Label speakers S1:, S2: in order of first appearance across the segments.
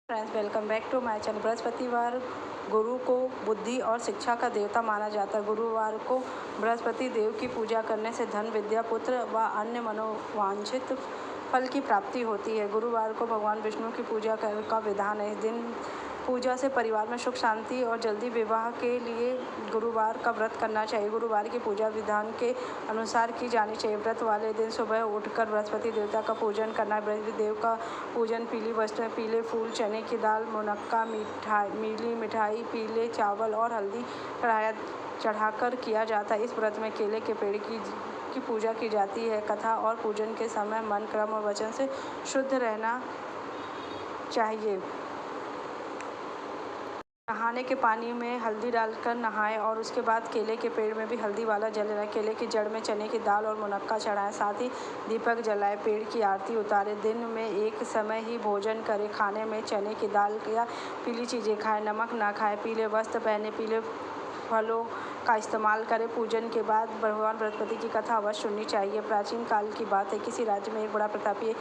S1: Friends, welcome back to my channel. बृहस्पतिवार गुरु को बुद्धि और शिक्षा का देवता माना जाता है। गुरुवार को बृहस्पति देव की पूजा करने से धन, विद्या, पुत्र व अन्य मनोवांछित फल की प्राप्ति होती है। गुरुवार को भगवान विष्णु की पूजा का विधान है। इस दिन पूजा से परिवार में सुख शांति और जल्दी विवाह के लिए गुरुवार का व्रत करना चाहिए। गुरुवार की पूजा विधान के अनुसार की जानी चाहिए। व्रत वाले दिन सुबह उठकर बृहस्पति देवता का पूजन करना। बृहस्पति देव का पूजन पीली वस्त्रें, पीले फूल, चने की दाल, मुनक्का, मीली मिठाई, पीले चावल और हल्दी चढ़ाकर किया जाता है। इस व्रत में केले के पेड़ की पूजा की जाती है। कथा और पूजन के समय मन, कर्म और वचन से शुद्ध रहना चाहिए। नहाने के पानी में हल्दी डालकर नहाएं और उसके बाद केले के पेड़ में भी हल्दी वाला जल रहे। केले की जड़ में चने की दाल और मुनक्का चढ़ाएं, साथ ही दीपक जलाएं, पेड़ की आरती उतारें। दिन में एक समय ही भोजन करें। खाने में चने की दाल या पीली चीज़ें खाएं, नमक ना खाएं। पीले वस्त्र पहने, पीले फलों का इस्तेमाल करें। पूजन के बाद भगवान बृहस्पति की कथा अवश्य सुननी चाहिए। प्राचीन काल की बात है, किसी राज्य में एक बड़ा प्रतापी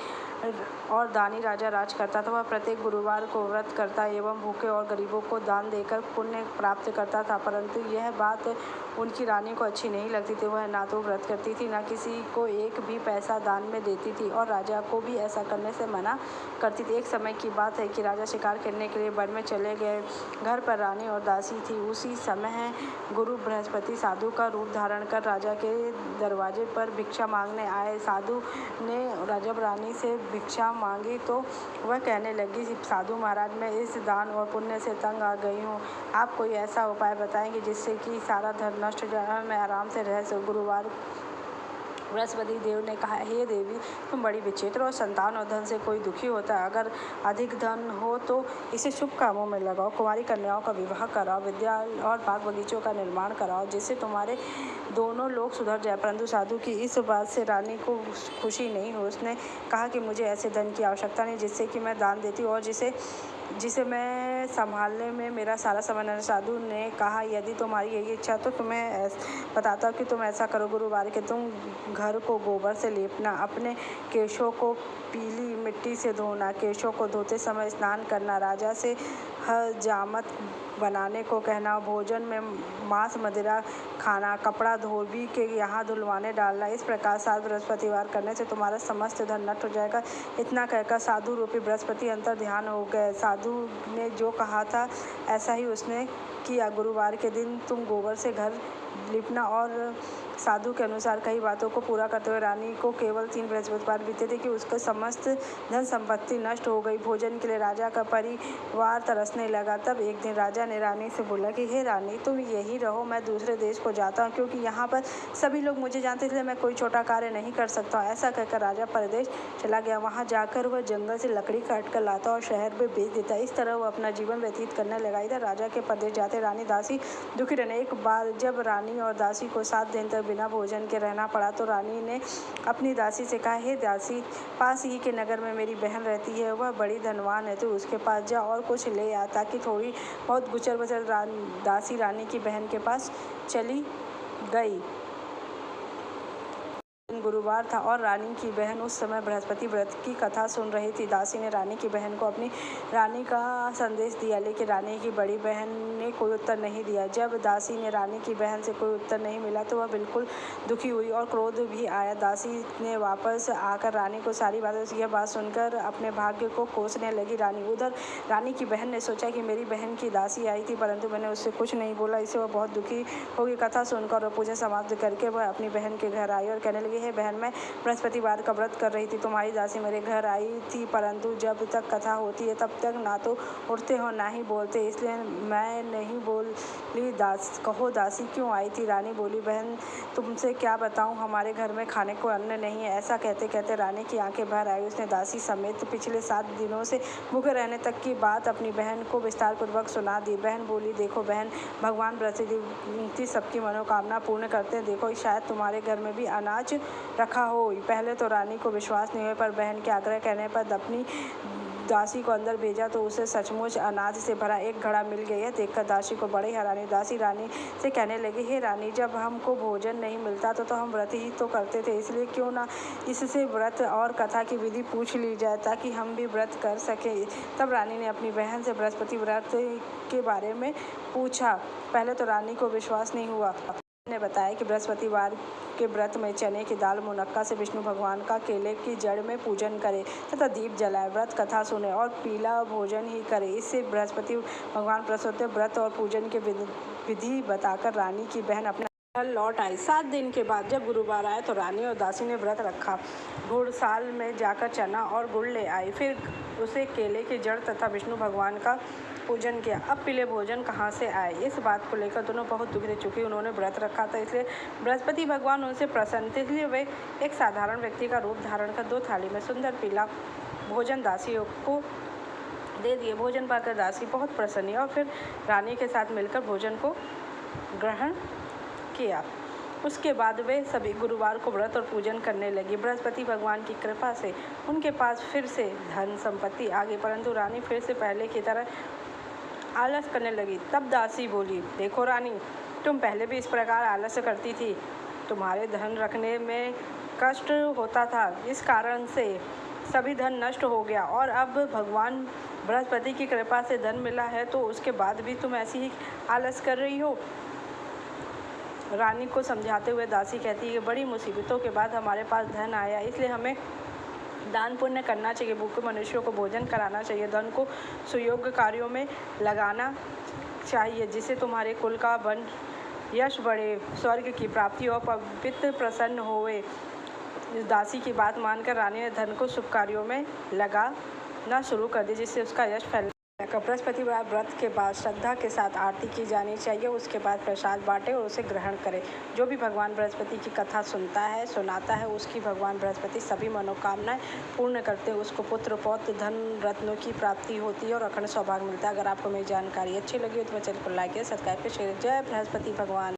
S1: और दानी राजा राज करता था। वह प्रत्येक गुरुवार को व्रत करता एवं भूखे और गरीबों को दान देकर पुण्य प्राप्त करता था, परंतु यह बात उनकी रानी को अच्छी नहीं लगती थी। वह ना तो व्रत करती थी, ना किसी को एक भी पैसा दान में देती थी और राजा को भी ऐसा करने से मना करती थी। एक समय की बात है कि राजा शिकार करने के लिए वन में चले गए। घर पर रानी और दासी थी। उसी समय गुरु बृहस्पति साधु का रूप धारण कर राजा के दरवाजे पर भिक्षा मांगने आए। साधु ने जब रानी से भिक्षा मांगी तो वह कहने लगी, साधु महाराज, मैं इस दान और पुण्य से तंग आ गई हूँ। आप कोई ऐसा उपाय बताएंगे जिससे कि सारा धन नष्ट हो जाए, मैं आराम से रह सकूं। गुरुवार बृहस्पति देव ने कहा, हे देवी, तुम बड़ी विचित्र और संतान और धन से कोई दुखी होता है। अगर अधिक धन हो तो इसे शुभ कामों में लगाओ। कुंवारी कन्याओं का विवाह कराओ, विद्या और बाग बगीचों का निर्माण कराओ, जिससे तुम्हारे दोनों लोग सुधर जाए। परंतु साधु की इस बात से रानी को खुशी नहीं हुई। उसने कहा कि मुझे ऐसे धन की आवश्यकता नहीं जिससे कि मैं दान देती हूँ और जिसे मैं संभालने में मेरा सारा समय न। साधु ने कहा, यदि तुम्हारी यही इच्छा तो तुम्हें बताता हूँ कि तुम ऐसा करो। गुरुवार के तुम घर को गोबर से लेपना, अपने केशों को पीली मिट्टी से धोना, केशों को धोते समय स्नान करना, राजा से हजामत बनाने को कहना, भोजन में मांस मदिरा खाना, कपड़ा धोबी के यहाँ धुलवाने डालना। इस प्रकार 7 बृहस्पतिवार करने से तुम्हारा समस्त धन नष्ट हो जाएगा। इतना कहकर साधु रूपी बृहस्पति अंतर ध्यान हो गए। साधु ने जो कहा था ऐसा ही उसने किया। गुरुवार के दिन तुम गोबर से घर लिपना। और साधु के अनुसार कई बातों को पूरा करते हुए रानी को केवल 3 बृहस्पतिवार बीते थे कि उसका समस्त धन संपत्ति नष्ट हो गई। भोजन के लिए राजा का परिवार तरसने लगा। तब एक दिन राजा ने रानी से बोला कि हे रानी, तुम यही रहो, मैं दूसरे देश को जाता हूँ, क्योंकि यहाँ पर सभी लोग मुझे जानते, इसलिए मैं कोई छोटा कार्य नहीं कर सकता। ऐसा कहकर राजा परदेश चला गया। वहाँ जाकर वह जंगल से लकड़ी काट कर लाता और शहर में बेच देता। इस तरह वह अपना जीवन व्यतीत करने लगा। इधर राजा के परदेश जाते रानी दासी दुखी रहने। एक बार जब रानी और दासी को 7 दिन तक बिना भोजन के रहना पड़ा तो रानी ने अपनी दासी से कहा, हे दासी, पास ही के नगर में मेरी बहन रहती है, वह बड़ी धनवान है, तो उसके पास जा और कुछ ले आ। ताकि थोड़ी बहुत गुचर बचर दासी रानी की बहन के पास चली गई। गुरुवार था और रानी की बहन उस समय बृहस्पति व्रत की कथा सुन रही थी। दासी ने रानी की बहन को अपनी रानी का संदेश दिया, लेकिन रानी की बड़ी बहन ने कोई उत्तर नहीं दिया। जब दासी ने रानी की बहन से कोई उत्तर नहीं मिला तो वह बिल्कुल दुखी हुई और क्रोध भी आया। दासी ने वापस आकर रानी को सारी यह बात सुनकर अपने भाग्य को कोसने लगी। उधर रानी की बहन ने सोचा कि मेरी बहन की दासी आई थी, परंतु मैंने उससे कुछ नहीं बोला, इससे वह बहुत दुखी होगी। कथा सुनकर और पूजा समाप्त करके वह अपनी बहन के घर आई और कहने लगी, हे बहन, मैं बृहस्पतिवार का व्रत कर रही थी, तुम्हारी दासी मेरे घर आई थी, परंतु जब तक कथा होती है तब तक ना तो उठते हो ना ही बोलते, इसलिए मैं नहीं बोली। कहो दासी क्यों आई थी? रानी बोली, बहन, तुमसे क्या बताऊं, हमारे घर में खाने को अन्न नहीं है। ऐसा कहते कहते रानी की आंखें भर आई। उसने दासी समेत पिछले 7 दिनों से भूखे रहने तक की बात अपनी बहन को विस्तार पूर्वक सुना दी। बहन बोली, देखो बहन, भगवान बृहस्पति सबकी मनोकामना पूर्ण करते हैं। देखो, शायद तुम्हारे घर में भी अनाज रखा हो। पहले तो रानी को विश्वास नहीं हुआ, पर बहन के आग्रह करने पर अपनी दासी को अंदर भेजा तो उसे सचमुच अनाज से भरा एक घड़ा मिल गया। यह देखकर दासी को बड़ी हैरानी। दासी रानी से कहने लगी, हे रानी, जब हमको भोजन नहीं मिलता तो हम व्रत ही तो करते थे, इसलिए क्यों ना इससे व्रत और कथा की विधि पूछ ली जाए ताकि हम भी व्रत कर सकें। तब रानी ने अपनी बहन से बृहस्पति व्रत के बारे में पूछा। पहले तो रानी को विश्वास नहीं हुआ। ने बताया कि बृहस्पतिवार के व्रत में चने की दाल मुनक्का से विष्णु भगवान का केले की जड़ में पूजन करें तथा दीप जलाएं, व्रत कथा सुने और पीला भोजन ही करें। इससे बृहस्पति भगवान प्रसन्न होते। व्रत और पूजन के विधि बताकर रानी की बहन अपने घर लौट आई। 7 दिन के बाद जब गुरुवार आया तो रानी और दासी ने व्रत रखा। घुड़साल में जाकर चना और गुड़ ले आई, फिर उसे केले की जड़ तथा विष्णु भगवान का पूजन किया। अब पीले भोजन कहाँ से आए, इस बात को लेकर दोनों बहुत दुखी थे। चूंकि उन्होंने व्रत रखा था इसलिए बृहस्पति भगवान उनसे प्रसन्न थे, इसलिए वे एक साधारण व्यक्ति का रूप धारण कर 2 थाली में सुंदर पीला भोजन दासियों को दे दिए। भोजन पाकर दासी बहुत प्रसन्न हुई और फिर रानी के साथ मिलकर भोजन को ग्रहण किया। उसके बाद वे सभी गुरुवार को व्रत और पूजन करने लगी। बृहस्पति भगवान की कृपा से उनके पास फिर से धन संपत्ति आ गई, परंतु रानी फिर से पहले की तरह आलस करने लगी। तब दासी बोली, देखो रानी, तुम पहले भी इस प्रकार आलस्य करती थी। तुम्हारे धन रखने में कष्ट होता था, इस कारण से सभी धन नष्ट हो गया और अब भगवान बृहस्पति की कृपा से धन मिला है तो उसके बाद भी तुम ऐसी ही आलस कर रही हो। रानी को समझाते हुए दासी कहती है कि बड़ी मुसीबतों के बाद हमारे पास धन आया, इसलिए हमें दान पुण्य करना चाहिए, भूखे मनुष्यों को भोजन कराना चाहिए, धन को सुयोग्य कार्यों में लगाना चाहिए, जिससे तुम्हारे कुल का वंश यश बढ़े, स्वर्ग की प्राप्ति और पवित्र प्रसन्न होवे। दासी की बात मानकर रानी ने धन को शुभ कार्यों में लगाना शुरू कर दी, जिससे उसका यश फैल। बृहस्पतिवार व्रत के बाद श्रद्धा के साथ आरती की जानी चाहिए। उसके बाद प्रसाद बांटे और उसे ग्रहण करें। जो भी भगवान बृहस्पति की कथा सुनाता है उसकी भगवान बृहस्पति सभी मनोकामनाएं पूर्ण करते हैं। उसको पुत्र पौत्र धन रत्नों की प्राप्ति होती है और अखंड सौभाग्य मिलता है। अगर आपको मेरी जानकारी अच्छी लगी हो तो चैनल को लाइक या सब्सक्राइब करें। जय बृहस्पति भगवान।